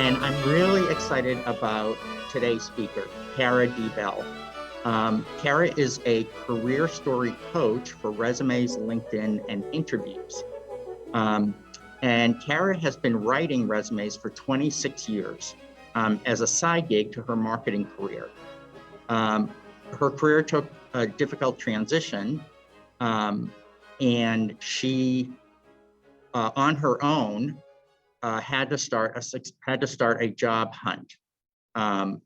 and I'm really excited about today's speaker, Kara DeBell. Kara is a career story coach for resumes, LinkedIn, and interviews. And Kara has been writing resumes for 26 years as a side gig to her marketing career. Her career took a difficult transition, and she, on her own, had to start a job hunt, and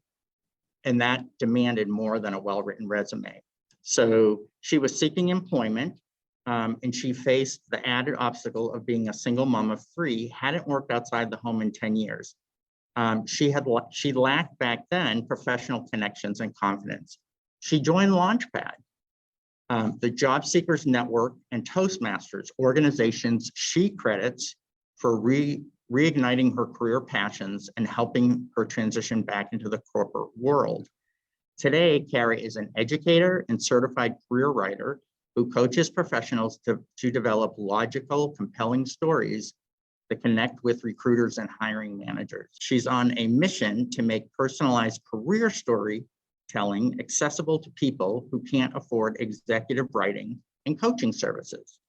that demanded more than a well-written resume. So she was seeking employment, and she faced the added obstacle of being a single mom of three, hadn't worked outside the home in 10 years. She lacked back then professional connections and confidence. She joined Launchpad, the Job Seekers Network and Toastmasters, organizations she credits for reigniting her career passions and helping her transition back into the corporate world. Today, Kara is an educator and certified career writer who coaches professionals to develop logical, compelling stories that connect with recruiters and hiring managers. She's on a mission to make personalized career storytelling accessible to people who can't afford executive writing and coaching services.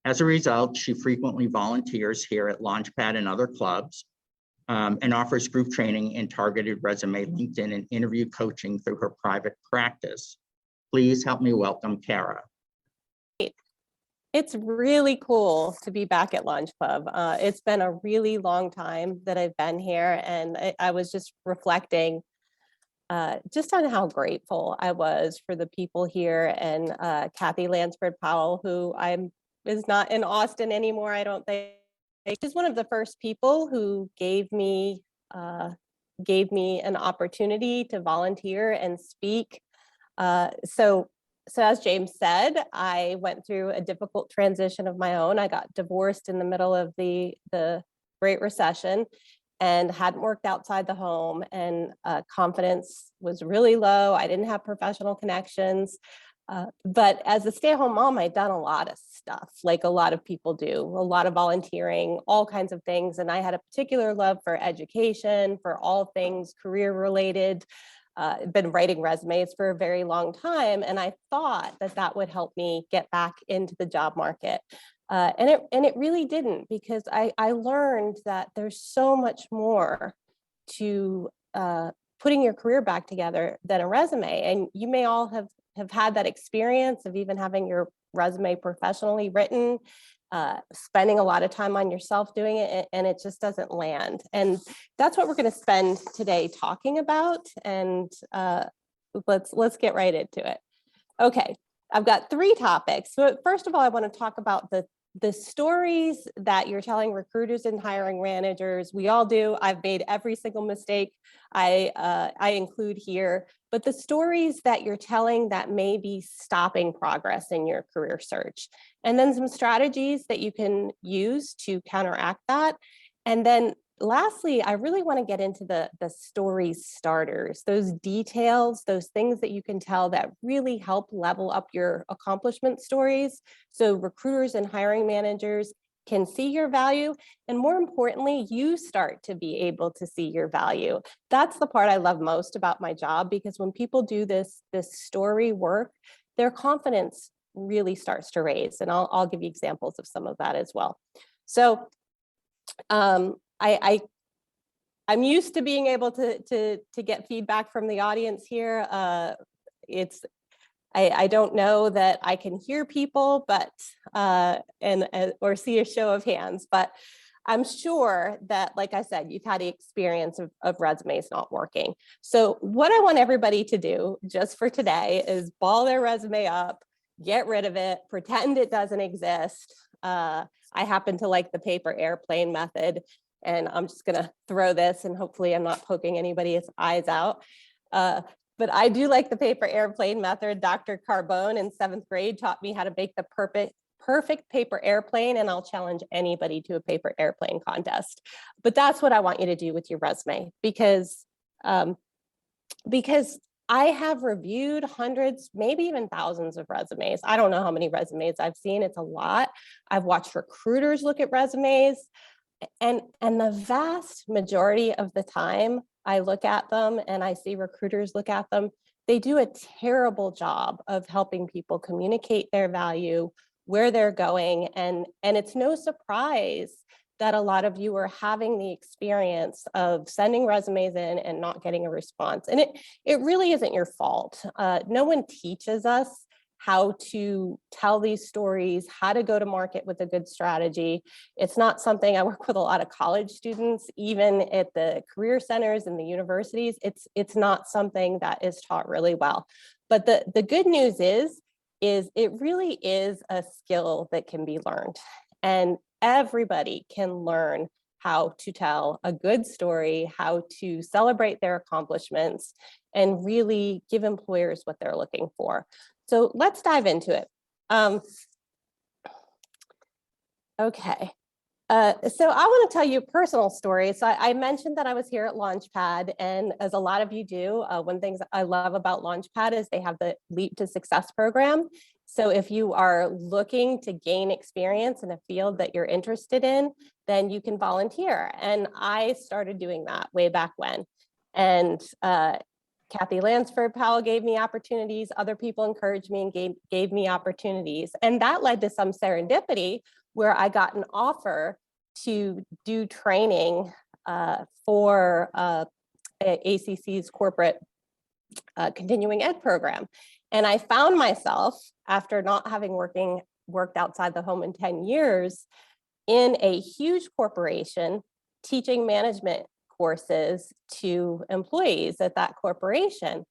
As a result, she frequently volunteers here at Launchpad and other clubs, and offers group training in targeted resume, LinkedIn, and interview coaching through her private practice. Please help me welcome Kara. It's really cool to be back at Lunch Club. It's been a really long time that I've been here, and I was just reflecting just on how grateful I was for the people here, and Kathy Lansford Powell, who is not in Austin anymore, I don't think. She's one of the first people who gave me an opportunity to volunteer and speak. So as James said, I went through a difficult transition of my own. I got divorced in the middle of the Great Recession and hadn't worked outside the home, and confidence was really low. I didn't have professional connections. But as a stay-at-home mom, I'd done a lot of stuff, like a lot of people do, a lot of volunteering, all kinds of things. And I had a particular love for education, for all things career-related. Been writing resumes for a very long time, and I thought that would help me get back into the job market. And it really didn't, because I learned that there's so much more to putting your career back together than a resume. And you may all have had that experience of even having your resume professionally written, spending a lot of time on yourself doing it, and it just doesn't land. And that's what we're going to spend today talking about. And let's get right into it. Okay, I've got three topics. So first of all, I want to talk about the stories that you're telling recruiters and hiring managers. We all do. I've made every single mistake I include here, but the stories that you're telling that may be stopping progress in your career search, and then some strategies that you can use to counteract that. And then lastly, I really want to get into the story starters, those details, those things that you can tell that really help level up your accomplishment stories, so recruiters and hiring managers can see your value, and more importantly, you start to be able to see your value. That's the part I love most about my job, because when people do this story work, their confidence really starts to raise. And I'll give you examples of some of that as well. So I'm used to being able to get feedback from the audience here. I don't know that I can hear people, but or see a show of hands, but I'm sure that, like I said, you've had the experience of resumes not working. So what I want everybody to do just for today is ball their resume up, get rid of it, pretend it doesn't exist. I happen to like the paper airplane method, and I'm just going to throw this, and hopefully I'm not poking anybody's eyes out. But I do like the paper airplane method. Dr. Carbone in 7th grade taught me how to make the perfect paper airplane, and I'll challenge anybody to a paper airplane contest. But that's what I want you to do with your resume, because I have reviewed hundreds, maybe even thousands of resumes. I don't know how many resumes I've seen. It's a lot. I've watched recruiters look at resumes. And the vast majority of the time I look at them and I see recruiters look at them, they do a terrible job of helping people communicate their value, where they're going. And it's no surprise that a lot of you are having the experience of sending resumes in and not getting a response. And it really isn't your fault. No one teaches us how to tell these stories, how to go to market with a good strategy. It's not something, I work with a lot of college students, even at the career centers and the universities. It's not something that is taught really well. But the good news is it really is a skill that can be learned. And everybody can learn how to tell a good story, how to celebrate their accomplishments, and really give employers what they're looking for. So let's dive into it. Okay. So I want to tell you a personal story. So I mentioned that I was here at Launchpad, and as a lot of you do, one thing I love about Launchpad is they have the Leap to Success program. So if you are looking to gain experience in a field that you're interested in, then you can volunteer. And I started doing that way back when. And Kathy Lansford Powell gave me opportunities. Other people encouraged me and gave me opportunities. And that led to some serendipity where I got an offer to do training for ACC's corporate continuing ed program. And I found myself, after not having worked outside the home in 10 years, in a huge corporation teaching management courses to employees at that corporation.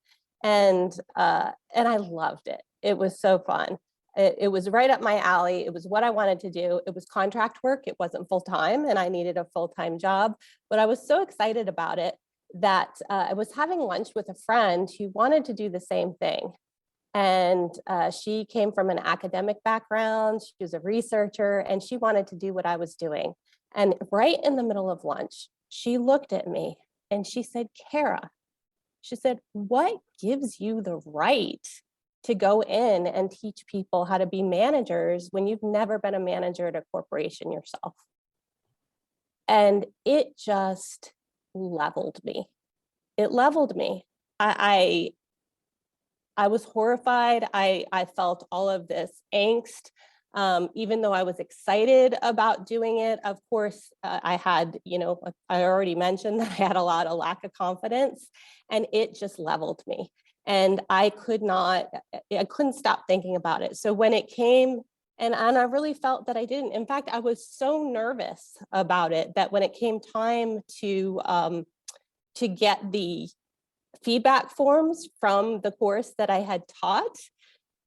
And I loved it. It was so fun. It was right up my alley. It was what I wanted to do. It was contract work. It wasn't full-time and I needed a full-time job, but I was so excited about it that I was having lunch with a friend who wanted to do the same thing. And she came from an academic background. She was a researcher and she wanted to do what I was doing. And right in the middle of lunch, she looked at me and she said, Kara, she said, what gives you the right to go in and teach people how to be managers when you've never been a manager at a corporation yourself? And it just leveled me. It leveled me. I was horrified. I felt all of this angst. Even though I was excited about doing it, of course, I had, I already mentioned that I had a lot of lack of confidence, and it just leveled me. And I couldn't stop thinking about it. So when it came, and I really felt that I didn't. In fact, I was so nervous about it that when it came time to get the feedback forms from the course that I had taught,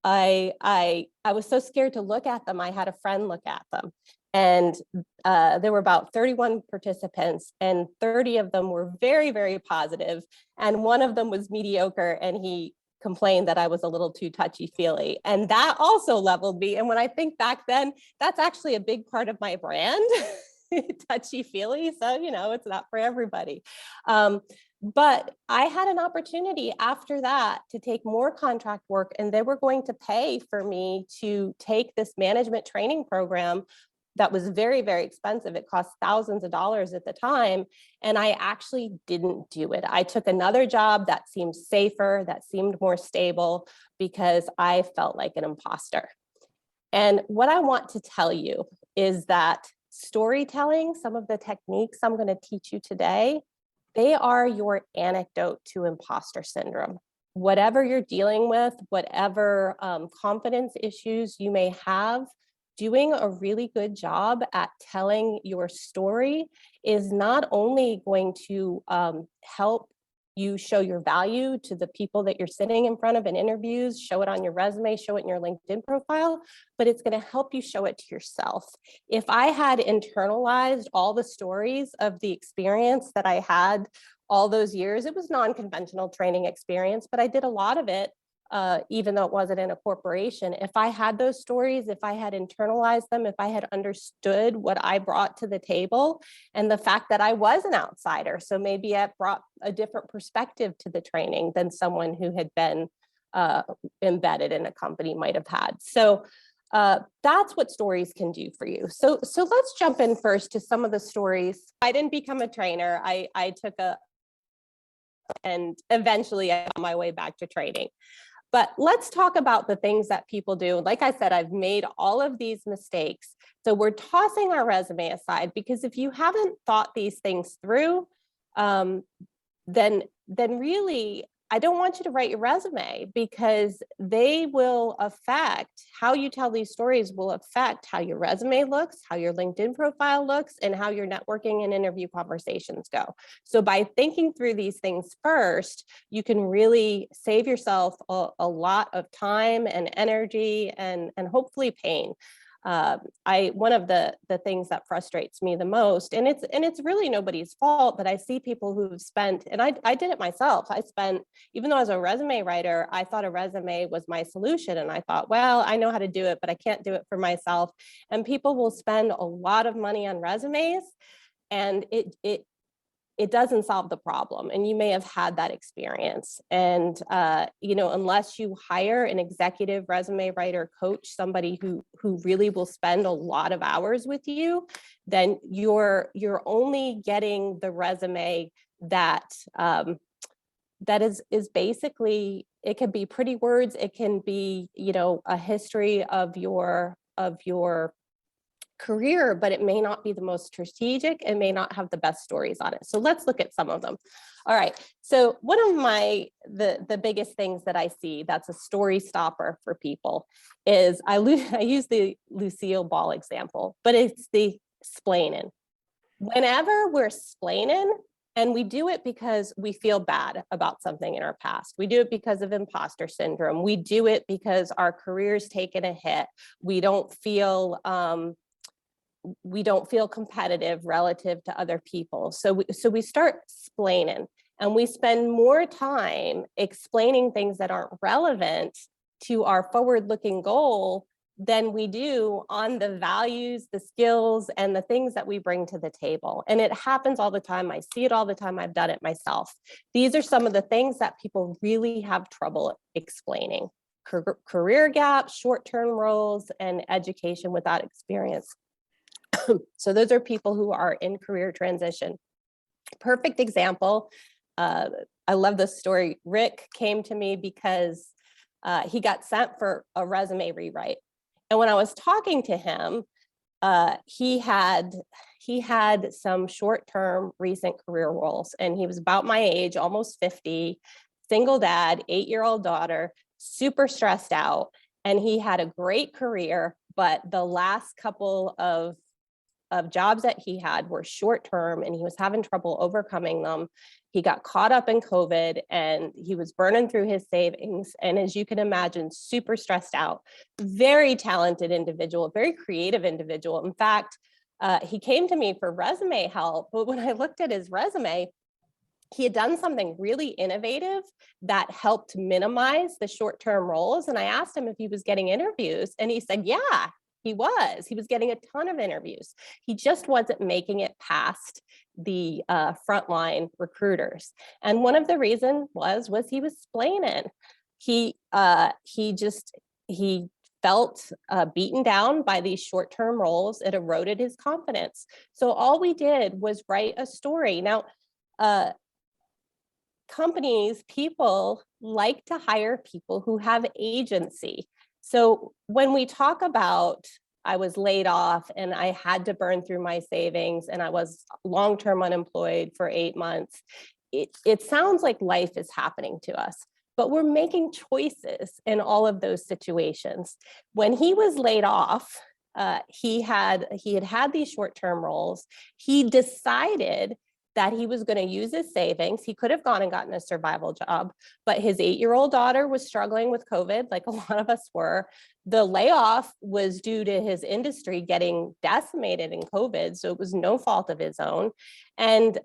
I was so scared to look at them. I had a friend look at them, and there were about 31 participants, and 30 of them were very, very positive, and one of them was mediocre, and he complained that I was a little too touchy-feely, and that also leveled me. And when I think back then, that's actually a big part of my brand, touchy-feely. So it's not for everybody. But I had an opportunity after that to take more contract work, and they were going to pay for me to take this management training program that was very, very expensive. It cost thousands of dollars at the time. And I actually didn't do it. I took another job that seemed safer, that seemed more stable, because I felt like an imposter. And what I want to tell you is that storytelling, some of the techniques I'm going to teach you today, they are your antidote to imposter syndrome. Whatever you're dealing with, whatever confidence issues you may have, doing a really good job at telling your story is not only going to help you show your value to the people that you're sitting in front of in interviews, show it on your resume, show it in your LinkedIn profile, but it's going to help you show it to yourself. If I had internalized all the stories of the experience that I had all those years, it was non-conventional training experience, but I did a lot of it, even though it wasn't in a corporation. If I had those stories, if I had internalized them, if I had understood what I brought to the table and the fact that I was an outsider, so maybe I brought a different perspective to the training than someone who had been embedded in a company might have had. So That's what stories can do for you. So let's jump in first to some of the stories. I didn't become a trainer. I took and eventually I found my way back to training. But let's talk about the things that people do. Like I said, I've made all of these mistakes. So we're tossing our resume aside, because if you haven't thought these things through, then really, I don't want you to write your resume, because they will affect how you tell these stories, will affect how your resume looks, how your LinkedIn profile looks, and how your networking and interview conversations go. So by thinking through these things first, you can really save yourself a lot of time and energy and hopefully pain. One of the things that frustrates me the most, and it's really nobody's fault, but I see people who've spent, and I did it myself. I spent, even though I was a resume writer, I thought a resume was my solution. And I thought, well, I know how to do it, but I can't do it for myself. And people will spend a lot of money on resumes, and it doesn't solve the problem. And you may have had that experience. And, unless you hire an executive resume writer coach, somebody who really will spend a lot of hours with you, then you're only getting the resume that is basically, it can be pretty words. It can be, a history of your career, but it may not be the most strategic. It may not have the best stories on it. So let's look at some of them. All right. So one of the biggest things that I see that's a story stopper for people is I use the Lucille Ball example, but it's the splaining. Whenever we're splaining, and we do it because we feel bad about something in our past. We do it because of imposter syndrome. We do it because our career's taken a hit. We don't feel competitive relative to other people. So we start splaining, and we spend more time explaining things that aren't relevant to our forward-looking goal than we do on the values, the skills, and the things that we bring to the table. And it happens all the time. I see it all the time. I've done it myself. These are some of the things that people really have trouble explaining: career gaps, short-term roles, and education without experience. So those are people who are in career transition. Perfect example. I love this story. Rick came to me because he got sent for a resume rewrite. And when I was talking to him, he had some short-term recent career roles, and he was about my age, almost 50, single dad, 8-year-old daughter, super stressed out. And he had a great career, but the last couple of jobs that he had were short-term, and he was having trouble overcoming them. He got caught up in COVID, and he was burning through his savings. And as you can imagine, super stressed out. Very talented individual, very creative individual. In fact, he came to me for resume help, but when I looked at his resume, he had done something really innovative that helped minimize the short-term roles. And I asked him if he was getting interviews, and he said, yeah, he was getting a ton of interviews. He just wasn't making it past the frontline recruiters. And one of the reasons was he was splaining. He felt beaten down by these short-term roles. It eroded his confidence. So all we did was write a story. Now, companies, people like to hire people who have agency. So when we talk about, I was laid off and I had to burn through my savings and I was long-term unemployed for 8 months, it sounds like life is happening to us, but we're making choices in all of those situations. When he was laid off, he had these short-term roles. He decided that he was going to use his savings. He could have gone and gotten a survival job, but his 8-year-old daughter was struggling with COVID, like a lot of us were. The layoff was due to his industry getting decimated in COVID, so it was no fault of his own. And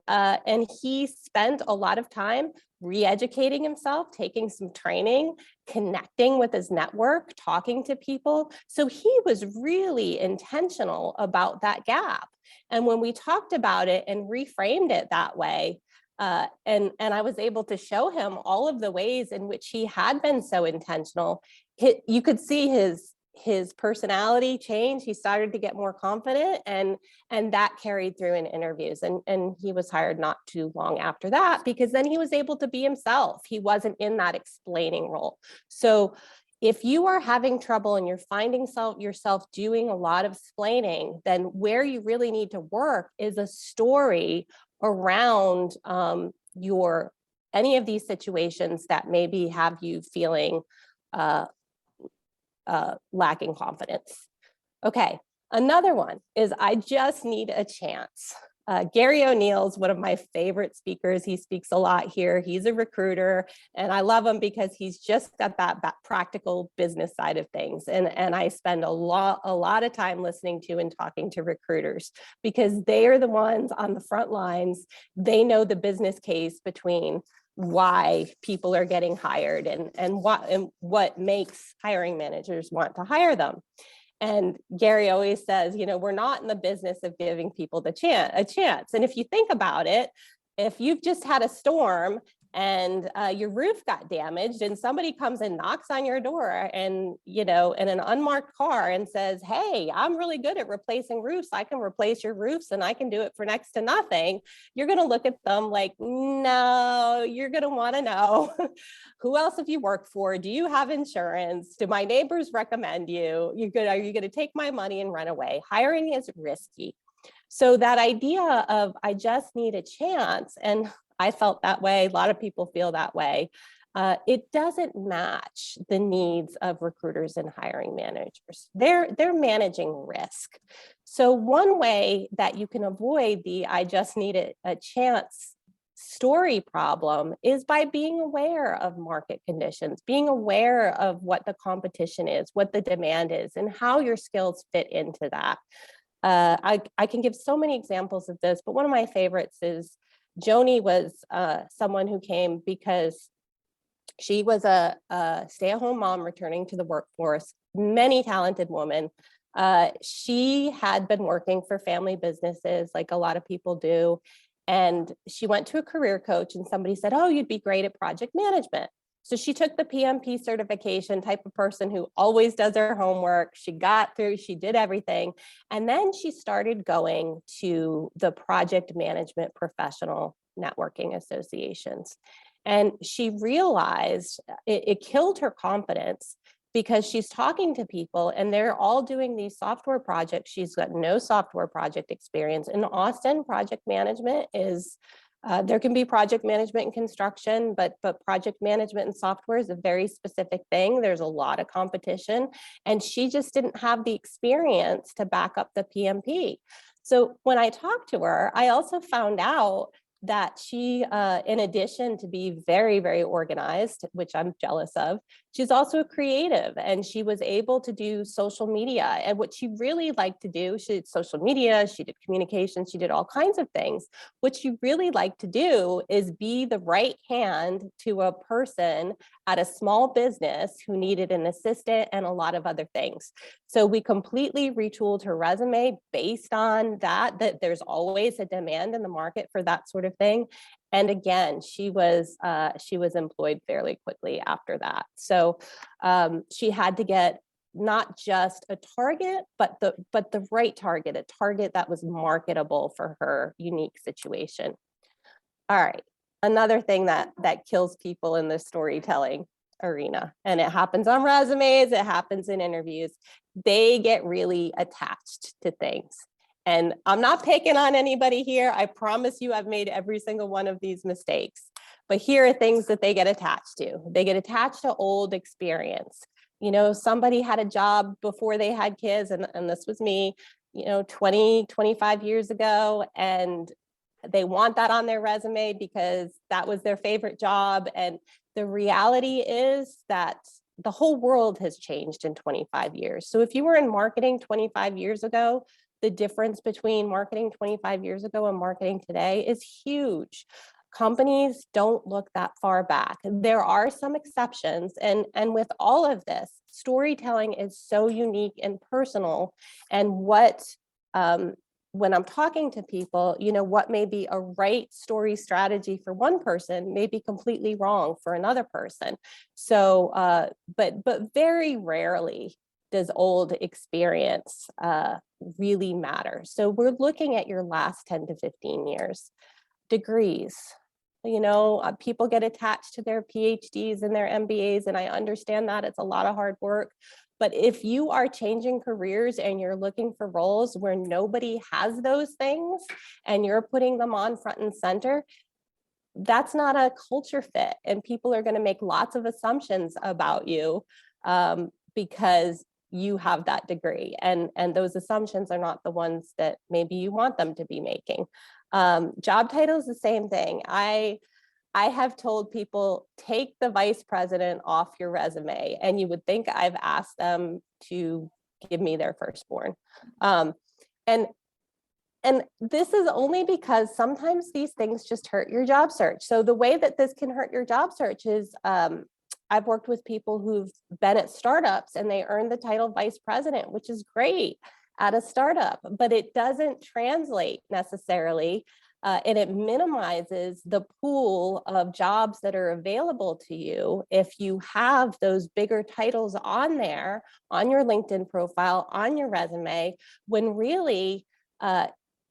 he spent a lot of time re-educating himself, taking some training, connecting with his network, talking to people. So he was really intentional about that gap. And when we talked about it and reframed it that way, and I was able to show him all of the ways in which he had been so intentional, you could see his his personality changed. He started to get more confident, and that carried through in interviews. And he was hired not too long after that, because then he was able to be himself. He wasn't in that explaining role. So if you are having trouble and you're finding yourself doing a lot of explaining, then where you really need to work is a story around any of these situations that maybe have you feeling lacking confidence. Okay, another one is I just need a chance. Gary ONeill is one of my favorite speakers. He speaks a lot here. He's a recruiter, and I love him because he's just got that practical business side of things. And I spend a lot of time listening to and talking to recruiters, because they are the ones on the front lines. They know the business case between why people are getting hired and what makes hiring managers want to hire them. And Gary always says, we're not in the business of giving people a chance. And if you think about it, if you've just had a storm and your roof got damaged, and somebody comes and knocks on your door and, in an unmarked car and says, hey, I'm really good at replacing roofs. I can replace your roofs and I can do it for next to nothing. You're going to look at them like, no, you're going to want to know who else have you worked for? Do you have insurance? Do my neighbors recommend you? Are you going to take my money and run away? Hiring is risky. So that idea of I just need a chance, and I felt that way, a lot of people feel that way, it doesn't match the needs of recruiters and hiring managers. They're managing risk. So one way that you can avoid the I just need a chance story problem is by being aware of market conditions, being aware of what the competition is, what the demand is, and how your skills fit into that. I can give so many examples of this, but one of my favorites is Joni was someone who came because she was a stay-at-home mom returning to the workforce, many talented woman. She had been working for family businesses like a lot of people do. And she went to a career coach and somebody said, oh, you'd be great at project management. So she took the PMP certification, type of person who always does her homework. She got through, she did everything. And then she started going to the project management professional networking associations. And she realized it killed her confidence, because she's talking to people and they're all doing these software projects. She's got no software project experience. In Austin, project management is, there can be project management in construction, but project management and software is a very specific thing. There's a lot of competition, and she just didn't have the experience to back up the PMP. So when I talked to her, I also found out that she, in addition to be very, very organized, which I'm jealous of, she's also a creative, and she was able to do social media. And what she really liked to do, she did social media, she did communication, she did all kinds of things. What she really liked to do is be the right hand to a person at a small business who needed an assistant and a lot of other things. So we completely retooled her resume based on that there's always a demand in the market for that sort of thing. And again, she was employed fairly quickly after that. So she had to get not just a target, but the right target, a target that was marketable for her unique situation. All right, another thing that kills people in the storytelling arena, and it happens on resumes, it happens in interviews, they get really attached to things. And I'm not picking on anybody here. I promise you I've made every single one of these mistakes. But here are things that they get attached to. They get attached to old experience. Somebody had a job before they had kids, and this was me, 20, 25 years ago, and they want that on their resume because that was their favorite job. And the reality is that the whole world has changed in 25 years. So if you were in marketing 25 years ago, the difference between marketing 25 years ago and marketing today is huge. Companies don't look that far back. There are some exceptions. And with all of this, storytelling is so unique and personal. And when I'm talking to people, what may be a right story strategy for one person may be completely wrong for another person. So, but very rarely does old experience really matter? So we're looking at your last 10 to 15 years. Degrees, people get attached to their PhDs and their MBAs, and I understand that it's a lot of hard work. But if you are changing careers and you're looking for roles where nobody has those things and you're putting them on front and center, that's not a culture fit. And people are going to make lots of assumptions about you because you have that degree. And those assumptions are not the ones that maybe you want them to be making. Job title is the same thing. I have told people, take the vice president off your resume, and you would think I've asked them to give me their firstborn. And this is only because sometimes these things just hurt your job search. So the way that this can hurt your job search is, I've worked with people who've been at startups and they earned the title vice president, which is great at a startup, but it doesn't translate necessarily. And it minimizes the pool of jobs that are available to you if you have those bigger titles on there, on your LinkedIn profile, on your resume, when really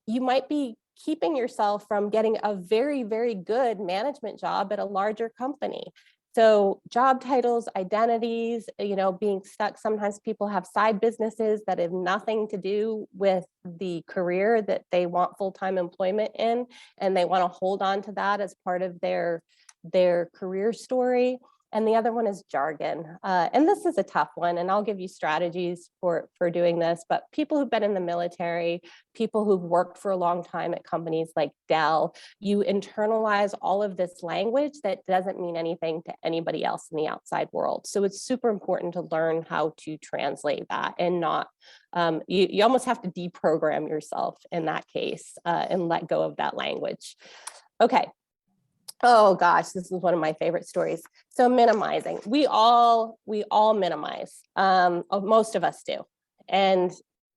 you might be keeping yourself from getting a very, very good management job at a larger company. So job titles, identities, being stuck. Sometimes people have side businesses that have nothing to do with the career that they want full-time employment in, and they want to hold on to that as part of their career story. And the other one is jargon. And this is a tough one, and I'll give you strategies for doing this, but people who've been in the military, people who've worked for a long time at companies like Dell, you internalize all of this language that doesn't mean anything to anybody else in the outside world. So it's super important to learn how to translate that and not, you almost have to deprogram yourself in that case and let go of that language. Okay. Oh gosh, this is one of my favorite stories. So minimizing, we all minimize, most of us do. And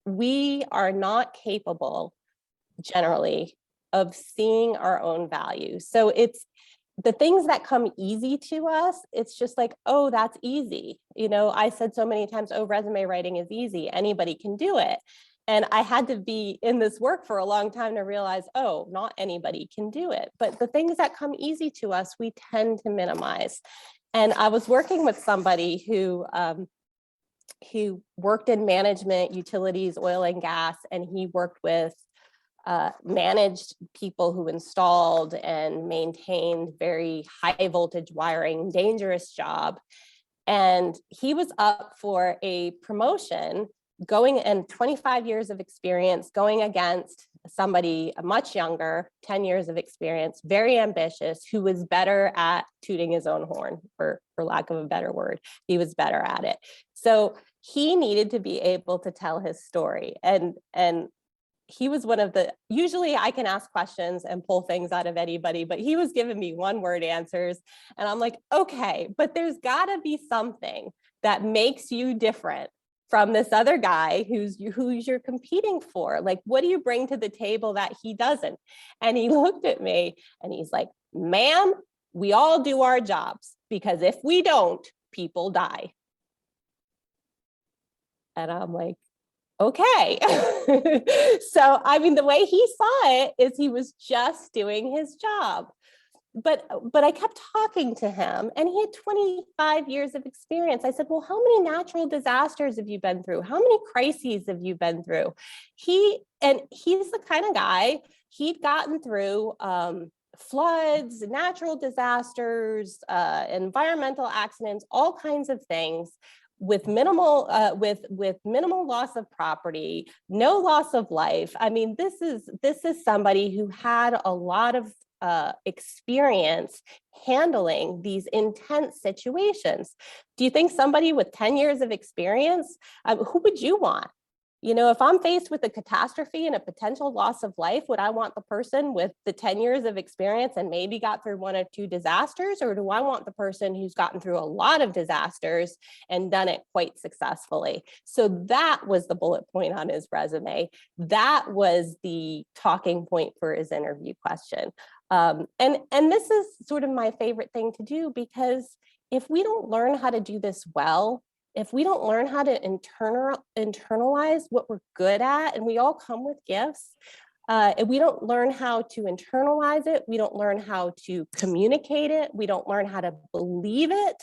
we are not capable generally of seeing our own value. So it's the things that come easy to us. It's just like, oh, that's easy. I said so many times, oh, resume writing is easy. Anybody can do it. And I had to be in this work for a long time to realize, oh, not anybody can do it. But the things that come easy to us, we tend to minimize. And I was working with somebody who worked in management, utilities, oil and gas, and he worked with managed people who installed and maintained very high voltage wiring, dangerous job. And he was up for a promotion going and 25 years of experience, going against somebody much younger, 10 years of experience, very ambitious, who was better at tooting his own horn, for lack of a better word. He was better at it. So he needed to be able to tell his story. And he was one of the, usually I can ask questions and pull things out of anybody, but he was giving me one-word answers. And I'm like, okay, but there's gotta be something that makes you different from this other guy who's you're competing for. Like, what do you bring to the table that he doesn't? And he looked at me and he's like, ma'am, we all do our jobs, because if we don't, people die. And I'm like, okay. So, I mean, the way he saw it is he was just doing his job. But I kept talking to him, and he had 25 years of experience. I said, well, how many natural disasters have you been through? How many crises have you been through? He's the kind of guy, he'd gotten through floods, natural disasters, environmental accidents, all kinds of things, with minimal minimal loss of property, no loss of life. I mean, this is somebody who had a lot of experience handling these intense situations. Do you think somebody with 10 years of experience, who would you want? If I'm faced with a catastrophe and a potential loss of life, would I want the person with the 10 years of experience and maybe got through one or two disasters? Or do I want the person who's gotten through a lot of disasters and done it quite successfully? So that was the bullet point on his resume. That was the talking point for his interview question. And this is sort of my favorite thing to do, because if we don't learn how to do this well, if we don't learn how to internalize what we're good at, and we all come with gifts, if we don't learn how to internalize it, we don't learn how to communicate it, we don't learn how to believe it,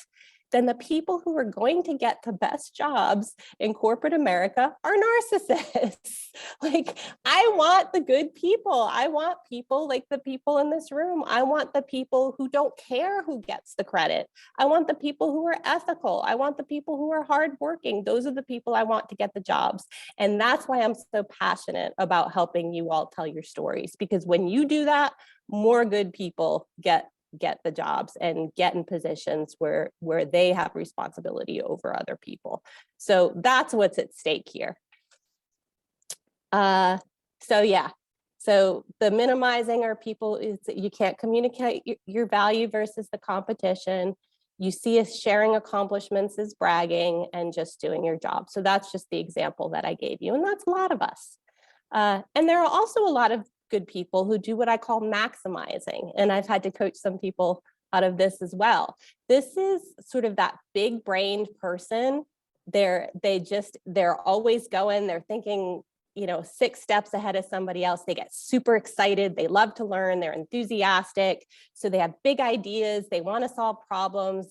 then the people who are going to get the best jobs in corporate America are narcissists. Like, I want the good people. I want people like the people in this room. I want the people who don't care who gets the credit. I want the people who are ethical. I want the people who are hardworking. Those are the people I want to get the jobs. And that's why I'm so passionate about helping you all tell your stories, because when you do that, more good people get the jobs and get in positions where they have responsibility over other people. So that's what's at stake here. So yeah, so the minimizing our people is that you can't communicate your value versus the competition. You see us sharing accomplishments as bragging and just doing your job. So that's just the example that I gave you, and that's a lot of us. And there are also a lot of good people who do what I call maximizing. And I've had to coach some people out of this as well. This is sort of that big brained person. They're always going, they're thinking, 6 steps ahead of somebody else. They get super excited. They love to learn. They're enthusiastic. So they have big ideas. They want to solve problems.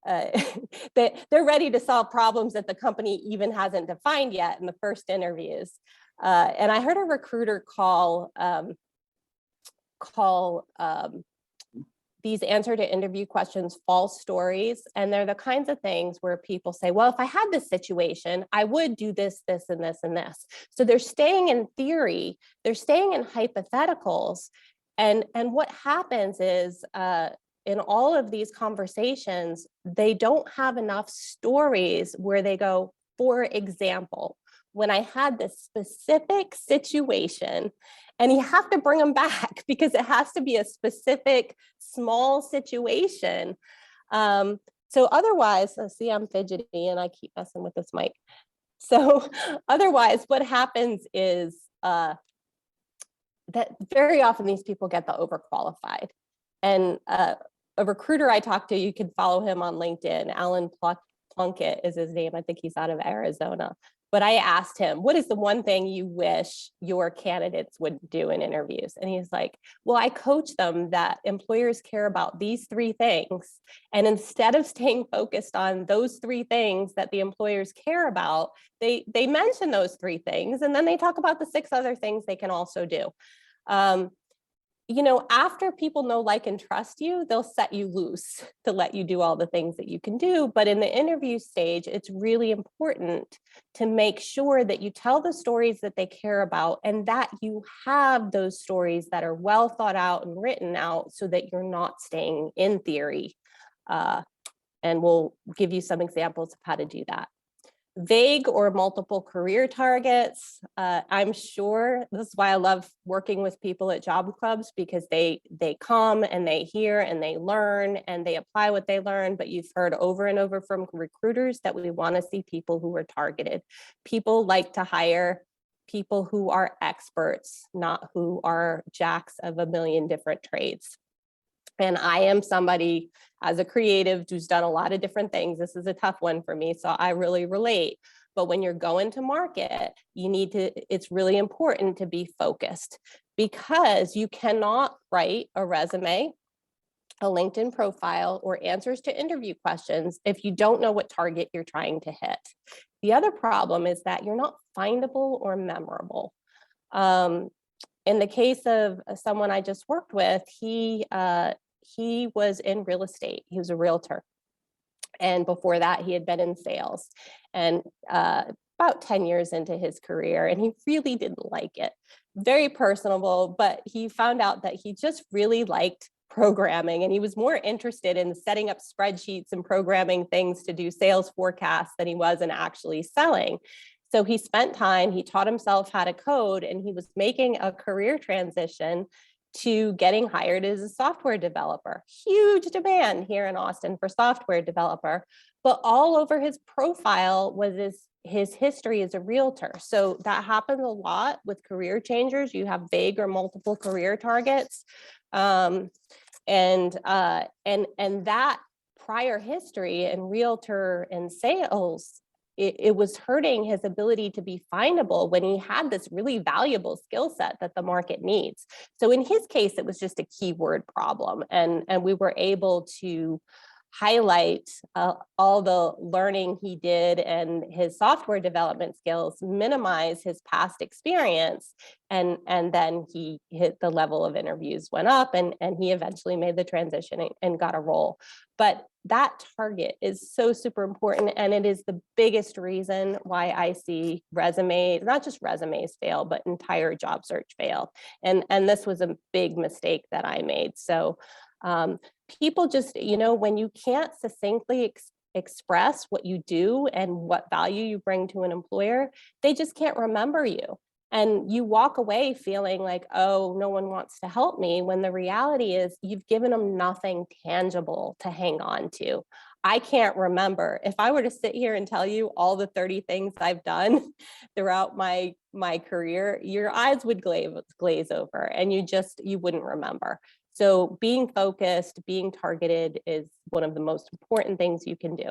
They're ready to solve problems that the company even hasn't defined yet in the first interviews. And I heard a recruiter call these answer to interview questions false stories. And they're the kinds of things where people say, well, if I had this situation, I would do this, this, and this, and this. So they're staying in theory, they're staying in hypotheticals. And what happens is, in all of these conversations, they don't have enough stories where they go, for example, when I had this specific situation, and you have to bring them back because it has to be a specific small situation. So otherwise, see, I'm fidgety and I keep messing with this mic. So otherwise, what happens is that very often these people get the overqualified. And a recruiter I talked to, you can follow him on LinkedIn, Alan Plunkett is his name. I think he's out of Arizona. But I asked him, what is the one thing you wish your candidates would do in interviews? And he's like, well, I coach them that employers care about these 3 things. And instead of staying focused on those 3 things that the employers care about, they mention those 3 things, and then they talk about the 6 other things they can also do. After people know, like, and trust you, they'll set you loose to let you do all the things that you can do. But in the interview stage, it's really important to make sure that you tell the stories that they care about, and that you have those stories that are well thought out and written out so that you're not staying in theory. And we'll give you some examples of how to do that. Vague or multiple career targets. I'm sure this is why I love working with people at job clubs, because they come and they hear and they learn and they apply what they learn. But you've heard over and over from recruiters that we want to see people who are targeted. People like to hire people who are experts, not who are jacks of a million different trades. And I am somebody, as a creative, who's done a lot of different things. This is a tough one for me, so I really relate. But when you're going to market, it's really important to be focused, because you cannot write a resume, a LinkedIn profile, or answers to interview questions if you don't know what target you're trying to hit. The other problem is that you're not findable or memorable. In the case of someone I just worked with, he was in real estate. He was a realtor. And before that, he had been in sales. And about 10 years into his career, and he really didn't like it. Very personable, but he found out that he just really liked programming, and he was more interested in setting up spreadsheets and programming things to do sales forecasts than he was in actually selling. So he spent time, he taught himself how to code, and he was making a career transition to getting hired as a software developer. Huge demand here in Austin for software developer, but all over his profile was his history as a realtor. So that happens a lot with career changers. You have vague or multiple career targets. And that prior history in realtor and sales, it was hurting his ability to be findable when he had this really valuable skill set that the market needs. So in his case, it was just a keyword problem. And we were able to highlight all the learning he did and his software development skills, minimize his past experience, and then he hit the level of interviews went up, and he eventually made the transition and got a role. But that target is so super important, and it is the biggest reason why I see resumes, not just resumes fail, but entire job search fail. And this was a big mistake that I made. So people just, when you can't succinctly express what you do and what value you bring to an employer, they just can't remember you. And you walk away feeling like, oh, no one wants to help me, when the reality is you've given them nothing tangible to hang on to. I can't remember. If I were to sit here and tell you all the 30 things I've done throughout my career, your eyes would glaze over, and you wouldn't remember. So being focused, being targeted is one of the most important things you can do.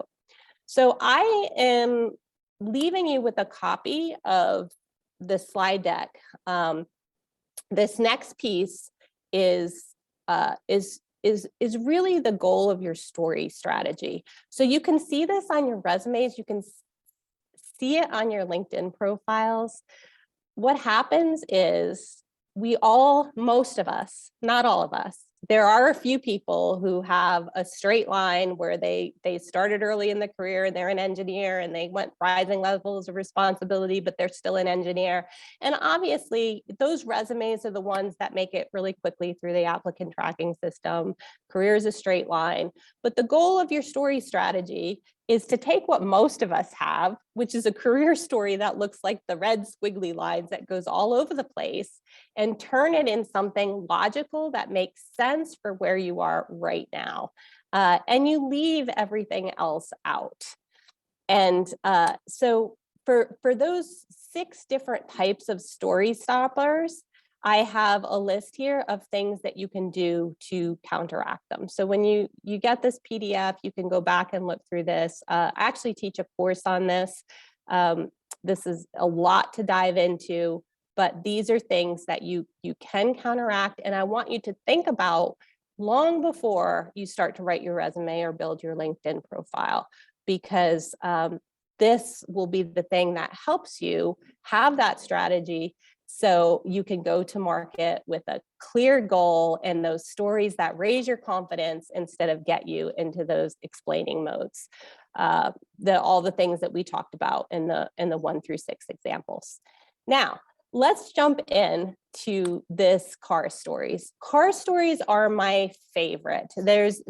So I am leaving you with a copy of the slide deck. This next piece is really the goal of your story strategy. So you can see this on your resumes, you can see it on your LinkedIn profiles. What happens is most of us, not all of us, there are a few people who have a straight line where they started early in the career and they're an engineer and they went rising levels of responsibility, but they're still an engineer. And obviously those resumes are the ones that make it really quickly through the applicant tracking system. Career is a straight line, but the goal of your story strategy is to take what most of us have, which is a career story that looks like the red squiggly lines that goes all over the place, and turn it in something logical that makes sense for where you are right now. And you leave everything else out. And so for those 6 different types of story stoppers, I have a list here of things that you can do to counteract them. So when you get this PDF, you can go back and look through this. I actually teach a course on this. This is a lot to dive into, but these are things that you can counteract. And I want you to think about long before you start to write your resume or build your LinkedIn profile, because this will be the thing that helps you have that strategy, so you can go to market with a clear goal and those stories that raise your confidence instead of get you into those explaining modes. All the things that we talked about in the 1 through 6 examples. Now, let's jump in to this car stories. Car stories are my favorite. There's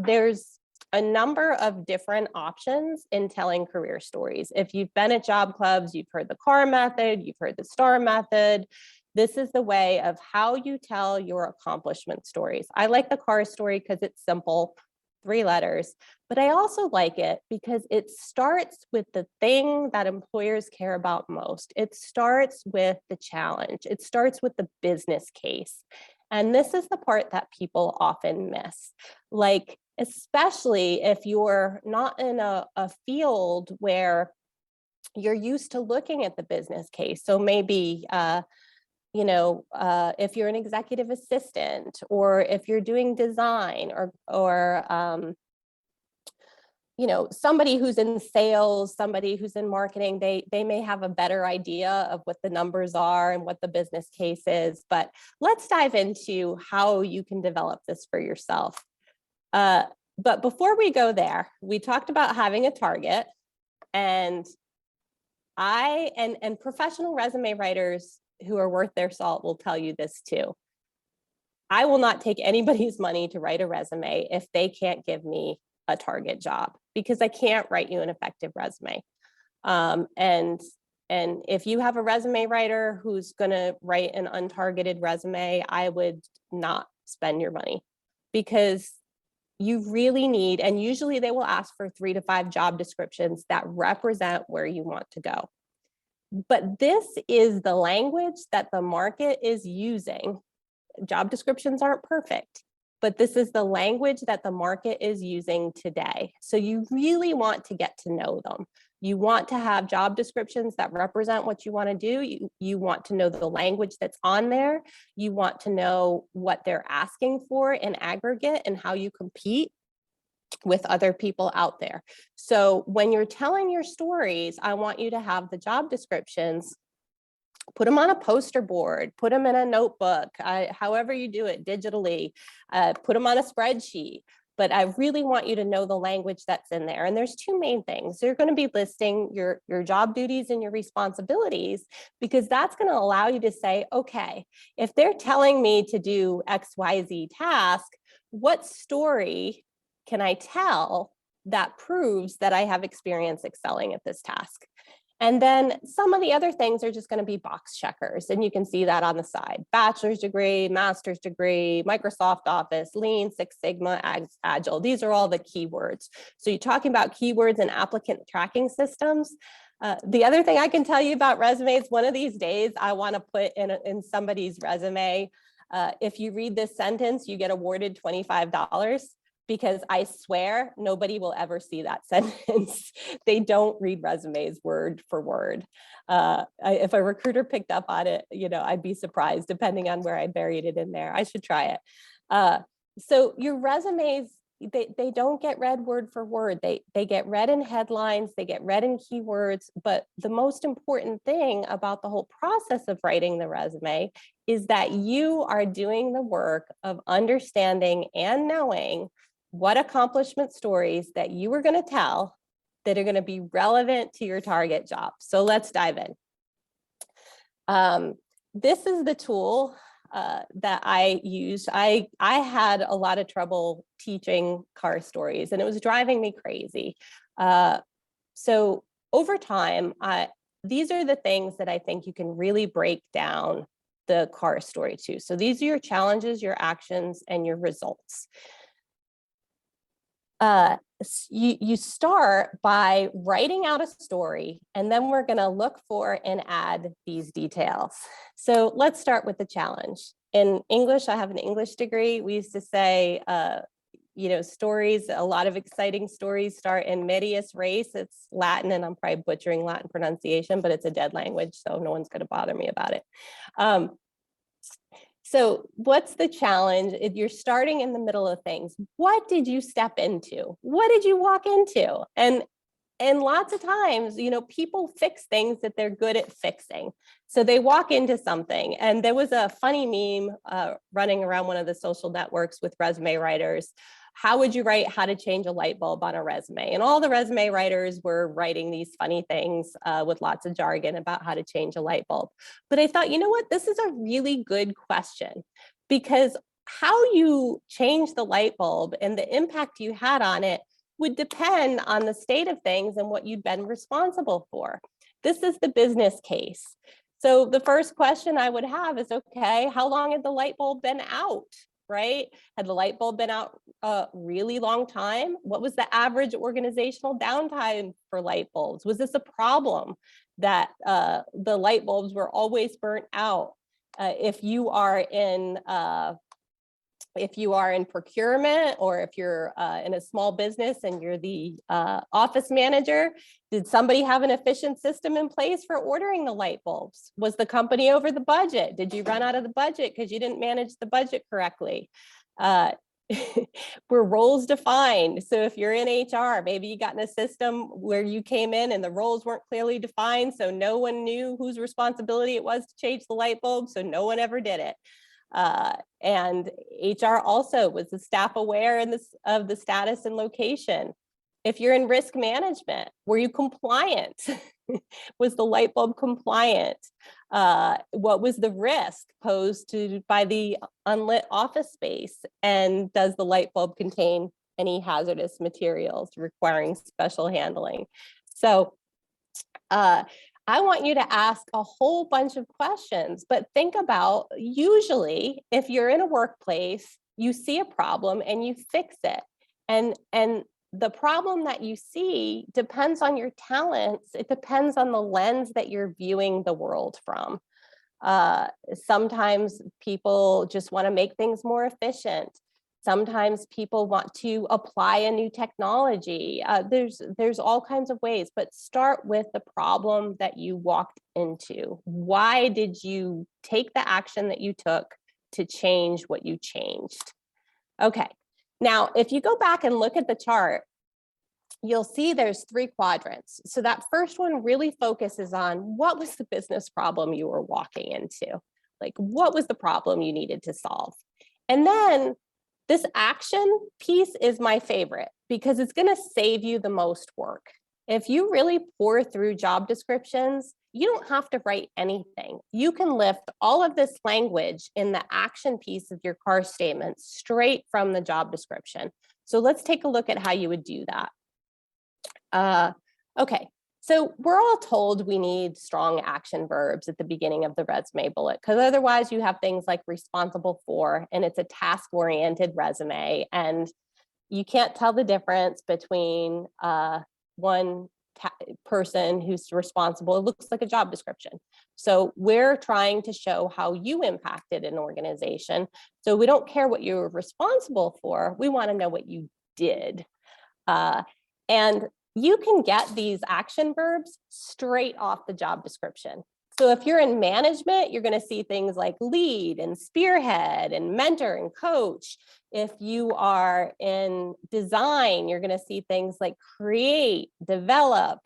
a number of different options in telling career stories. If you've been at job clubs, you've heard the CAR method, you've heard the STAR method. This is the way of how you tell your accomplishment stories. I like the CAR story because it's simple, 3 letters, but I also like it because it starts with the thing that employers care about most. It starts with the challenge. It starts with the business case. And this is the part that people often miss. Like, especially if you're not in a field where you're used to looking at the business case. So maybe, if you're an executive assistant, or if you're doing design, or somebody who's in sales, somebody who's in marketing, they may have a better idea of what the numbers are and what the business case is. But let's dive into how you can develop this for yourself. But before we go there, we talked about having a target, and professional resume writers who are worth their salt will tell you this too. I will not take anybody's money to write a resume if they can't give me a target job, because I can't write you an effective resume. And if you have a resume writer who's going to write an untargeted resume, I would not spend your money, because you really need, and usually they will ask for 3 to 5 job descriptions that represent where you want to go. But this is the language that the market is using. Job descriptions aren't perfect. but this is the language that the market is using today. So you really want to get to know them. You want to have job descriptions that represent what you want to do. You want to know the language that's on there. You want to know what they're asking for in aggregate and how you compete with other people out there. So when you're telling your stories, I want you to have the job descriptions, put them on a poster board, put them in a notebook, however you do it digitally, put them on a spreadsheet. But I really want you to know the language that's in there. And there's two main things. You're going to be listing your job duties and your responsibilities, because that's going to allow you to say, okay, if they're telling me to do XYZ task, what story can I tell that proves that I have experience excelling at this task? And then some of the other things are just going to be box checkers. And you can see that on the side: bachelor's degree, master's degree, Microsoft Office, Lean, Six Sigma, Agile. These are all the keywords. So you're talking about keywords and applicant tracking systems. The other thing I can tell you about resumes, one of these days I want to put in somebody's resume, if you read this sentence, you get awarded $25. Because I swear nobody will ever see that sentence. They don't read resumes word for word. If a recruiter picked up on it, I'd be surprised, depending on where I buried it in there. I should try it. So your resumes, they don't get read word for word. They get read in headlines, they get read in keywords, but the most important thing about the whole process of writing the resume is that you are doing the work of understanding and knowing what accomplishment stories that you are going to tell that are going to be relevant to your target job. So let's dive in. This is the tool that I used. I had a lot of trouble teaching car stories, and it was driving me crazy. So over time, these are the things that I think you can really break down the car story to. So these are your challenges, your actions, and your results. You start by writing out a story, and then we're going to look for and add these details. So let's start with the challenge. In English, I have an English degree. We used to say, stories, a lot of exciting stories start in medias res. It's Latin, and I'm probably butchering Latin pronunciation, but it's a dead language, so no one's going to bother me about it. So what's the challenge? If you're starting in the middle of things, what did you step into? What did you walk into? And lots of times, people fix things that they're good at fixing. So they walk into something, and there was a funny meme running around one of the social networks with resume writers. How would you write how to change a light bulb on a resume? And all the resume writers were writing these funny things with lots of jargon about how to change a light bulb. But I thought, you know what, this is a really good question, because how you change the light bulb and the impact you had on it would depend on the state of things and what you'd been responsible for. This is the business case. So the first question I would have is, okay, how long had the light bulb been out? Right? Had the light bulb been out a really long time? What was the average organizational downtime for light bulbs? Was this a problem that the light bulbs were always burnt out? If you are in procurement, or if you're in a small business and you're the office manager, did somebody have an efficient system in place for ordering the light bulbs? Was the company over the budget? Did you run out of the budget because you didn't manage the budget correctly? Were roles defined? So if you're in HR, maybe you got in a system where you came in and the roles weren't clearly defined, so no one knew whose responsibility it was to change the light bulb, so no one ever did it. And HR also, was the staff aware of the status and location? If you're in risk management, were you compliant? Was the light bulb compliant? What was the risk posed by the unlit office space? And does the light bulb contain any hazardous materials requiring special handling? So I want you to ask a whole bunch of questions, but think about, usually, if you're in a workplace, you see a problem and you fix it. And the problem that you see depends on your talents. It depends on the lens that you're viewing the world from. Sometimes people just want to make things more efficient. Sometimes people want to apply a new technology. There's all kinds of ways, but start with the problem that you walked into. Why did you take the action that you took to change what you changed? Okay, now if you go back and look at the chart, you'll see there's 3 quadrants. So that first one really focuses on what was the business problem you were walking into? Like, what was the problem you needed to solve? And then this action piece is my favorite because it's going to save you the most work. If you really pour through job descriptions, you don't have to write anything. You can lift all of this language in the action piece of your CAR statement straight from the job description. So let's take a look at how you would do that. Okay, so we're all told we need strong action verbs at the beginning of the resume bullet, because otherwise you have things like responsible for, and it's a task-oriented resume, and you can't tell the difference between one person who's responsible. It looks like a job description. So we're trying to show how you impacted an organization. So we don't care what you were responsible for. We want to know what you did. And you can get these action verbs straight off the job description. So if you're in management, you're going to see things like lead and spearhead and mentor and coach. If you are in design, you're going to see things like create, develop.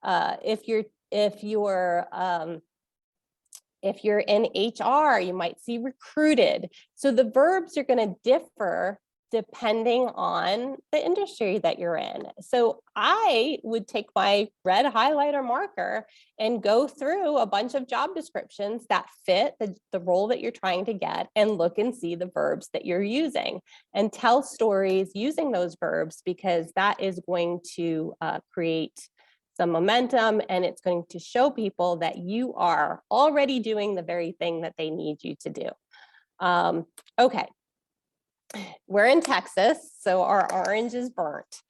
If you're in HR, you might see recruited. So the verbs are going to differ depending on the industry that you're in. So I would take my red highlighter marker and go through a bunch of job descriptions that fit the role that you're trying to get and look and see the verbs that you're using and tell stories using those verbs, because that is going to create some momentum, and it's going to show people that you are already doing the very thing that they need you to do. Okay. We're in Texas, so our orange is burnt.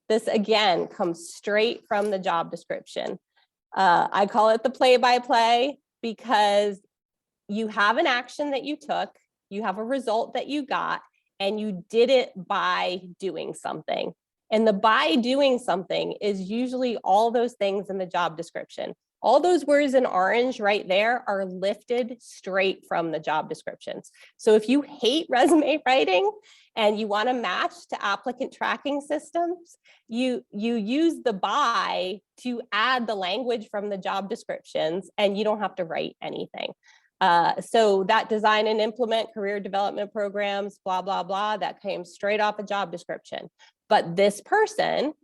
This again comes straight from the job description. I call it the play-by-play because you have an action that you took, you have a result that you got, and you did it by doing something. And the by doing something is usually all those things in the job description. All those words in orange right there are lifted straight from the job descriptions. So if you hate resume writing and you want to match to applicant tracking systems, you use the by to add the language from the job descriptions, and you don't have to write anything. So that design and implement career development programs, blah, blah, blah, that came straight off a job description. But this person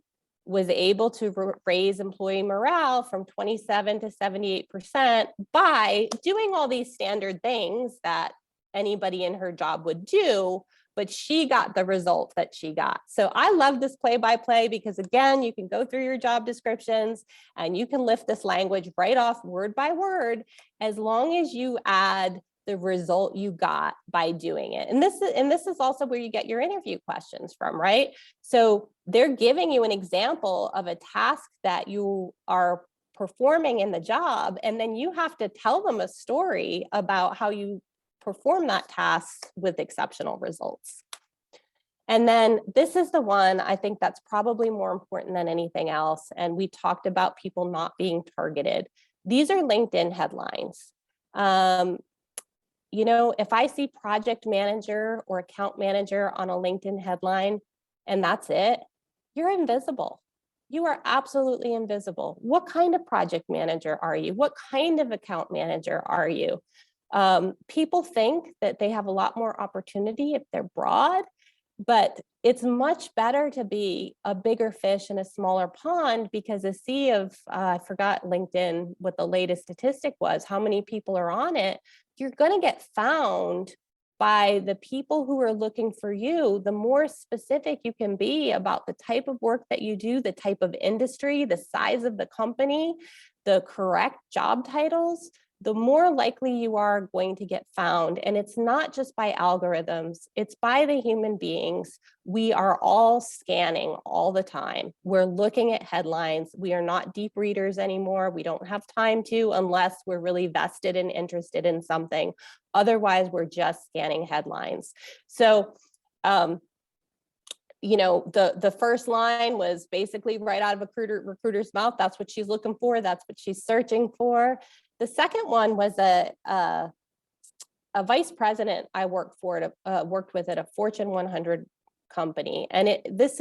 was able to raise employee morale from 27 to 78% by doing all these standard things that anybody in her job would do, but she got the result that she got. So I love this play-by-play because, again, you can go through your job descriptions and you can lift this language right off word by word, as long as you add the result you got by doing it. And this is also where you get your interview questions from, right? So they're giving you an example of a task that you are performing in the job, and then you have to tell them a story about how you perform that task with exceptional results. And then this is the one I think that's probably more important than anything else. And we talked about people not being targeted. These are LinkedIn headlines. You know, if I see project manager or account manager on a LinkedIn headline and that's it, you're invisible. You are absolutely invisible. What kind of project manager are you? What kind of account manager are you? People think that they have a lot more opportunity if they're broad, but it's much better to be a bigger fish in a smaller pond, because a sea of, I forgot LinkedIn, what the latest statistic was, how many people are on it. You're going to get found by the people who are looking for you. The more specific you can be about the type of work that you do, the type of industry, the size of the company, the correct job titles, the more likely you are going to get found. And it's not just by algorithms, it's by the human beings. We are all scanning all the time. We're looking at headlines. We are not deep readers anymore. We don't have time to, unless we're really vested and interested in something. Otherwise, we're just scanning headlines. So You know, the first line was basically right out of a recruiter's mouth. That's what she's looking for. That's what she's searching for. The second one was a vice president I worked with at a Fortune 100 company, and this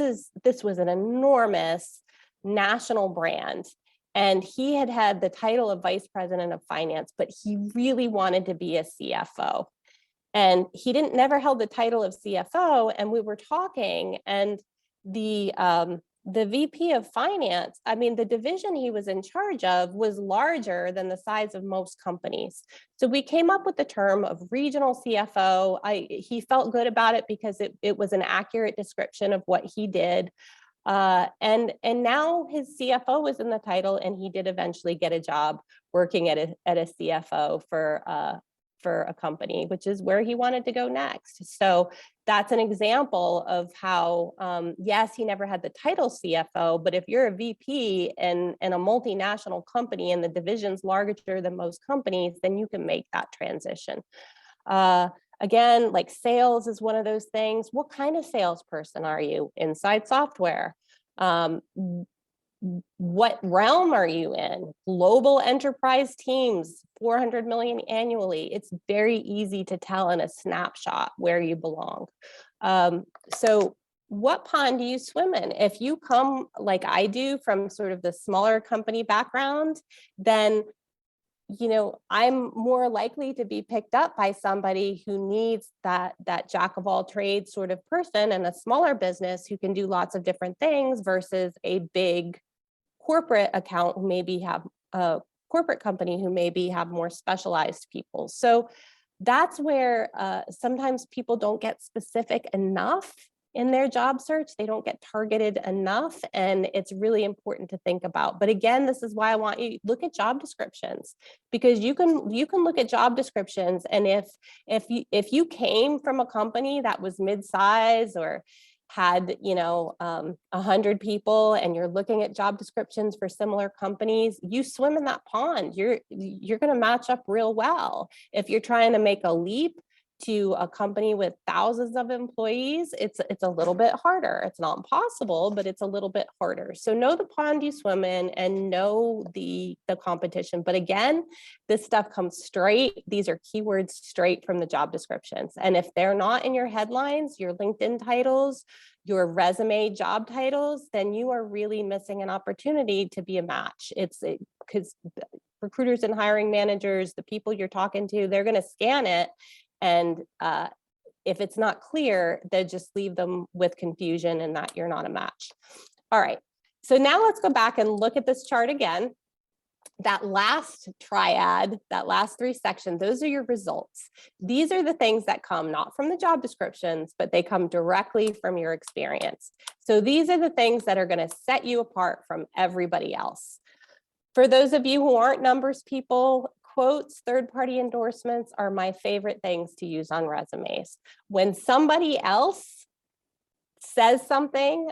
was an enormous national brand. And he had the title of vice president of finance, but he really wanted to be a CFO. And he never held the title of CFO. And we were talking, and the VP of finance, I mean, the division he was in charge of was larger than the size of most companies. So we came up with the term of regional CFO. He felt good about it because it was an accurate description of what he did. And now his CFO was in the title, and he did eventually get a job working at a CFO for a company, which is where he wanted to go next. So that's an example of how, yes, he never had the title CFO, but if you're a VP in a multinational company and the division's larger than most companies, then you can make that transition. Again, like sales is one of those things. What kind of salesperson are you? Inside software. What realm are you in? Global enterprise teams, 400 million annually. It's very easy to tell in a snapshot where you belong. So what pond do you swim in? If you come like I do from sort of the smaller company background, then you know, I'm more likely to be picked up by somebody who needs that jack of all trades sort of person in a smaller business who can do lots of different things versus a big corporate account who maybe have a corporate company who maybe have more specialized people. So that's where sometimes people don't get specific enough in their job search. They don't get targeted enough, and it's really important to think about. But again, this is why I want you to look at job descriptions, because you can look at job descriptions, and if you came from a company that was mid-size or had 100 people, and you're looking at job descriptions for similar companies, you swim in that pond. You're going to match up real well. If you're trying to make a leap to a company with thousands of employees, it's a little bit harder. It's not impossible, but it's a little bit harder. So know the pond you swim in and know the competition. But again, this stuff comes straight. These are keywords straight from the job descriptions. And if they're not in your headlines, your LinkedIn titles, your resume job titles, then you are really missing an opportunity to be a match. It's because recruiters and hiring managers, the people you're talking to, they're going to scan it. And if it's not clear, they just leave them with confusion and that you're not a match. All right, so now let's go back and look at this chart again. That last triad, that last three sections, those are your results. These are the things that come not from the job descriptions, but they come directly from your experience. So these are the things that are going to set you apart from everybody else. For those of you who aren't numbers people, quotes, third-party endorsements are my favorite things to use on resumes. When somebody else says something,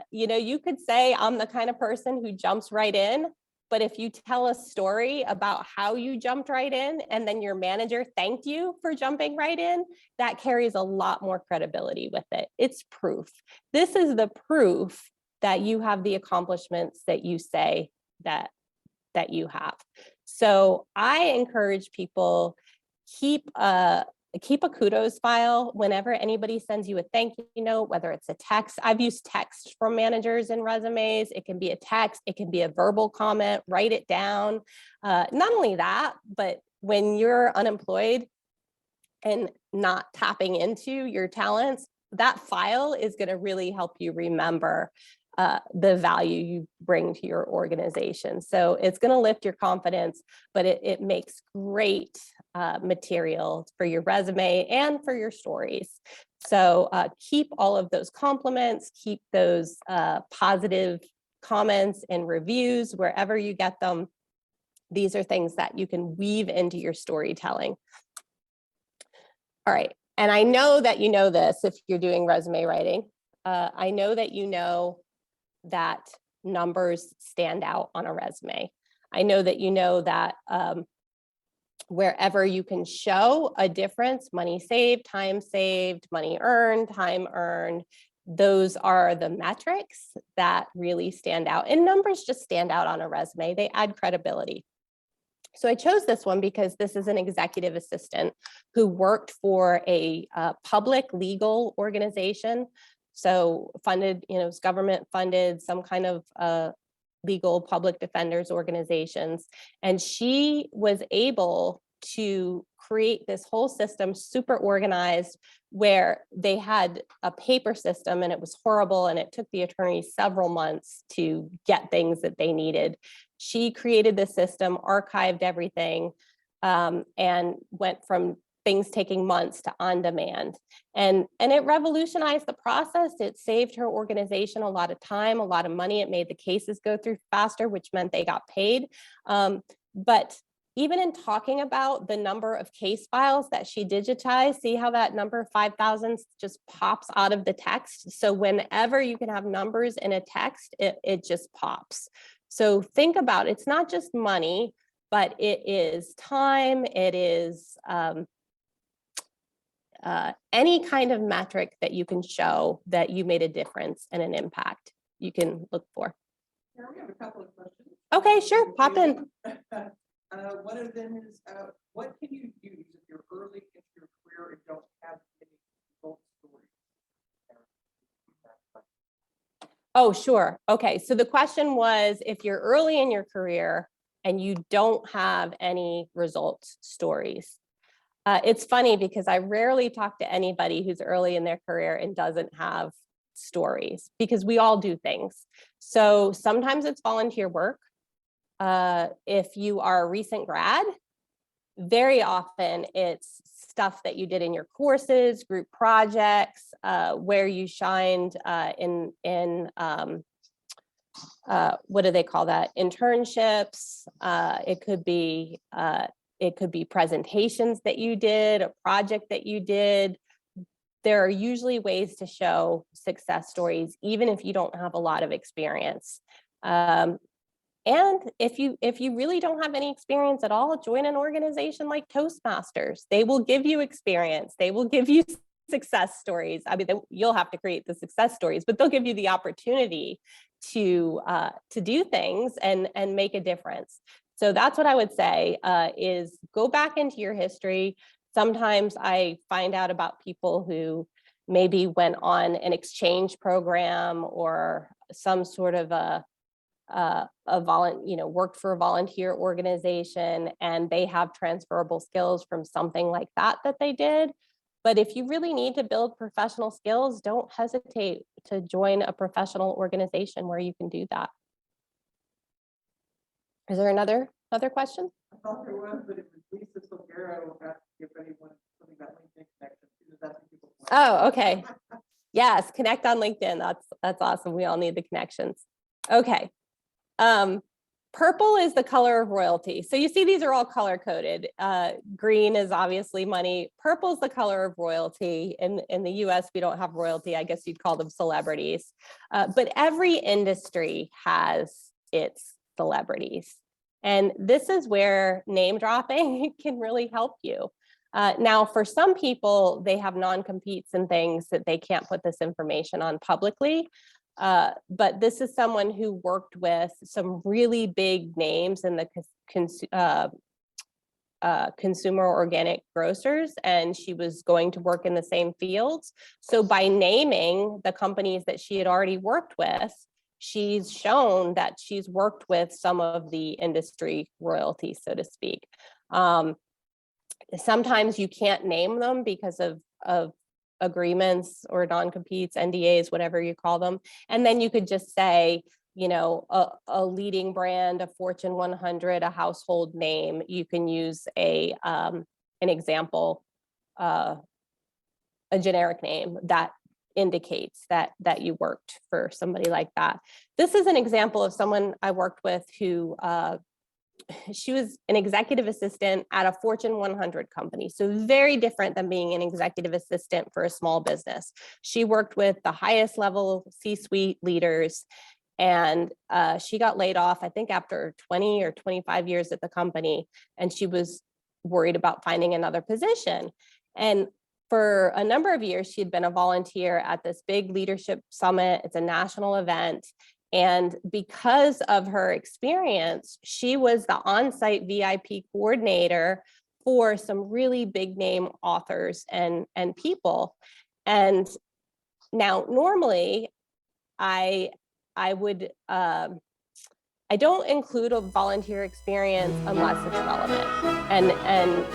you could say, I'm the kind of person who jumps right in, but if you tell a story about how you jumped right in and then your manager thanked you for jumping right in, that carries a lot more credibility with it. It's proof. This is the proof that you have the accomplishments that you say that you have. So I encourage people, keep a kudos file whenever anybody sends you a thank you note, whether it's a text. I've used text from managers in resumes. It can be a text, it can be a verbal comment, write it down. Not only that, but when you're unemployed and not tapping into your talents, that file is going to really help you remember the value you bring to your organization. So it's going to lift your confidence, but it makes great material for your resume and for your stories. So keep all of those compliments, keep those positive comments and reviews wherever you get them. These are things that you can weave into your storytelling. All right. And I know that you know this if you're doing resume writing. I know that you know that numbers stand out on a resume. I know that you know that wherever you can show a difference, money saved, money earned, time earned, those are the metrics that really stand out. And numbers just stand out on a resume. They add credibility. So I chose this one because this is an executive assistant who worked for a public legal organization. So funded, you know, it's government funded, some kind of legal public defenders organizations. And she was able to create this whole system, super organized, where they had a paper system and it was horrible. And it took the attorneys several months to get things that they needed. She created the system, archived everything, and went from things taking months to on demand. And it revolutionized the process. It saved her organization a lot of time, a lot of money. It made the cases go through faster, which meant they got paid. But even in talking about the number of case files that she digitized, see how that number 5,000 just pops out of the text. So whenever you can have numbers in a text, it just pops. So think about it. It's not just money, but it is time. It is any kind of metric that you can show that you made a difference and an impact you can look for. Yeah, we have a couple of questions. Okay, sure, pop in. One of them is, what can you use if you're early in your career and don't have any result stories? Oh, sure. Okay, so the question was, if you're early in your career and you don't have any results stories. It's funny because I rarely talk to anybody who's early in their career and doesn't have stories, because we all do things. So sometimes it's volunteer work. If you are a recent grad, very often it's stuff that you did in your courses, group projects, where you shined in what do they call that? Internships. It could be presentations that you did, a project that you did. There are usually ways to show success stories, even if you don't have a lot of experience. And if you really don't have any experience at all, join an organization like Toastmasters. They will give you experience. They will give you success stories. I mean, you'll have to create the success stories, but they'll give you the opportunity to do things and make a difference. So that's what I would say, is go back into your history. Sometimes I find out about people who maybe went on an exchange program or some sort of worked for a volunteer organization, and they have transferable skills from something like that they did. But if you really need to build professional skills, don't hesitate to join a professional organization where you can do that. Is there another question? I thought there was, but it was Lisa Silvero asked if anyone something about LinkedIn connection. She was asking people. Oh, okay. Yes, connect on LinkedIn. That's awesome. We all need the connections. Okay. Purple is the color of royalty. So you see, these are all color coded. Green is obviously money. Purple is the color of royalty. In the US, we don't have royalty. I guess you'd call them celebrities. But every industry has its celebrities. And this is where name dropping can really help you. Now, for some people, they have non-competes and things that they can't put this information on publicly. But this is someone who worked with some really big names in the consumer organic grocers, and she was going to work in the same fields. So by naming the companies that she had already worked with, she's shown that she's worked with some of the industry royalty, so to speak. Sometimes you can't name them because of agreements or non-competes, NDAs, whatever you call them. And then you could just say, you know, a leading brand, a Fortune 100, a household name. You can use an example, a generic name that indicates that you worked for somebody like that. This is an example of someone I worked with who she was an executive assistant at a Fortune 100 company. So very different than being an executive assistant for a small business. She worked with the highest level C-suite leaders, and she got laid off, I think, after 20 or 25 years at the company. And she was worried about finding another position. And for a number of years, she had been a volunteer at this big leadership summit. It's a national event. And because of her experience, she was the on-site VIP coordinator for some really big name authors and people. And now normally I don't include a volunteer experience unless it's relevant. And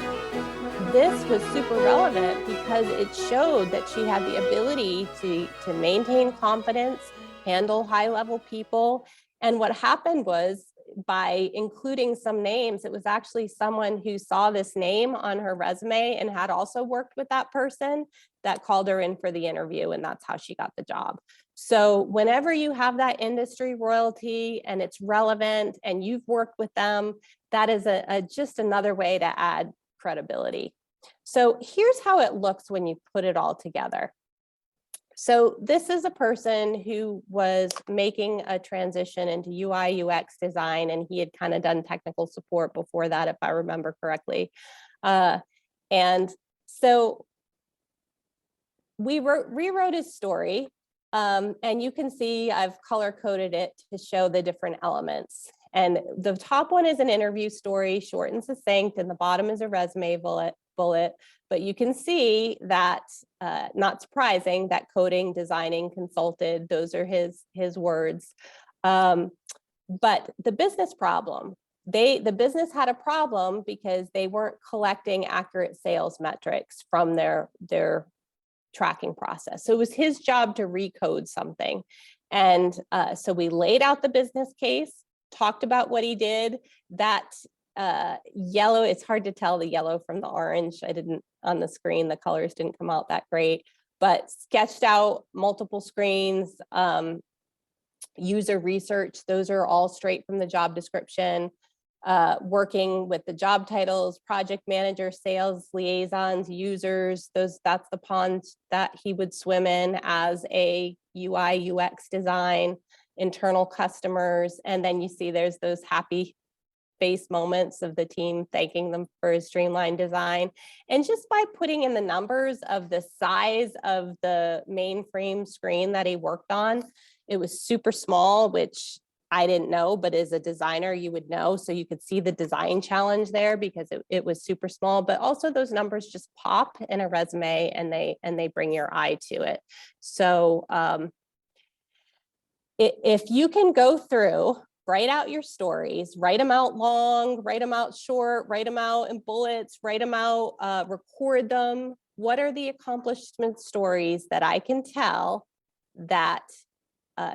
this was super relevant because it showed that she had the ability to maintain confidence, handle high-level people. And what happened was, by including some names, it was actually someone who saw this name on her resume and had also worked with that person that called her in for the interview, and that's how she got the job. So whenever you have that industry royalty and it's relevant and you've worked with them, that is just another way to add credibility. So here's how it looks when you put it all together. So this is a person who was making a transition into UI UX design, and he had kind of done technical support before that, if I remember correctly. And so we rewrote his story, and you can see I've color coded it to show the different elements. And the top one is an interview story, short and succinct, and the bottom is a resume bullet. But you can see that, not surprising, that coding, designing, consulted, those are his words. But the business problem, the business had a problem because they weren't collecting accurate sales metrics from their tracking process. So it was his job to recode something. And so we laid out the business case, talked about what he did. That yellow, it's hard to tell the yellow from the orange. I didn't, on the screen, the colors didn't come out that great, but sketched out multiple screens, user research, those are all straight from the job description, working with the job titles, project manager, sales liaisons, users, that's the pond that he would swim in as a UI UX design, internal customers, and then you see there's those happy face moments of the team thanking them for his streamlined design. And just by putting in the numbers of the size of the mainframe screen that he worked on, it was super small, which I didn't know, but as a designer, you would know. So you could see the design challenge there because it was super small, but also those numbers just pop in a resume and they bring your eye to it. So if you can go through, write out your stories, write them out long, write them out short, write them out in bullets, write them out, record them. What are the accomplishment stories that I can tell that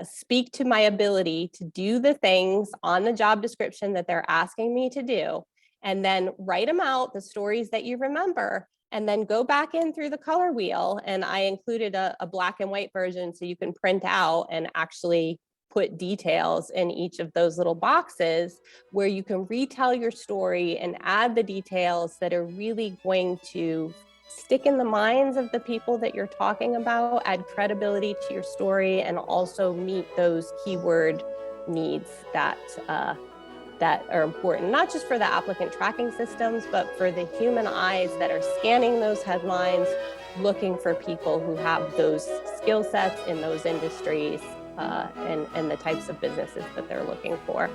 speak to my ability to do the things on the job description that they're asking me to do? And then write them out, the stories that you remember, and then go back in through the color wheel. And I included a black and white version so you can print out and actually put details in each of those little boxes where you can retell your story and add the details that are really going to stick in the minds of the people that you're talking about, add credibility to your story, and also meet those keyword needs that are important, not just for the applicant tracking systems, but for the human eyes that are scanning those headlines, looking for people who have those skill sets in those industries and the types of businesses that they're looking for.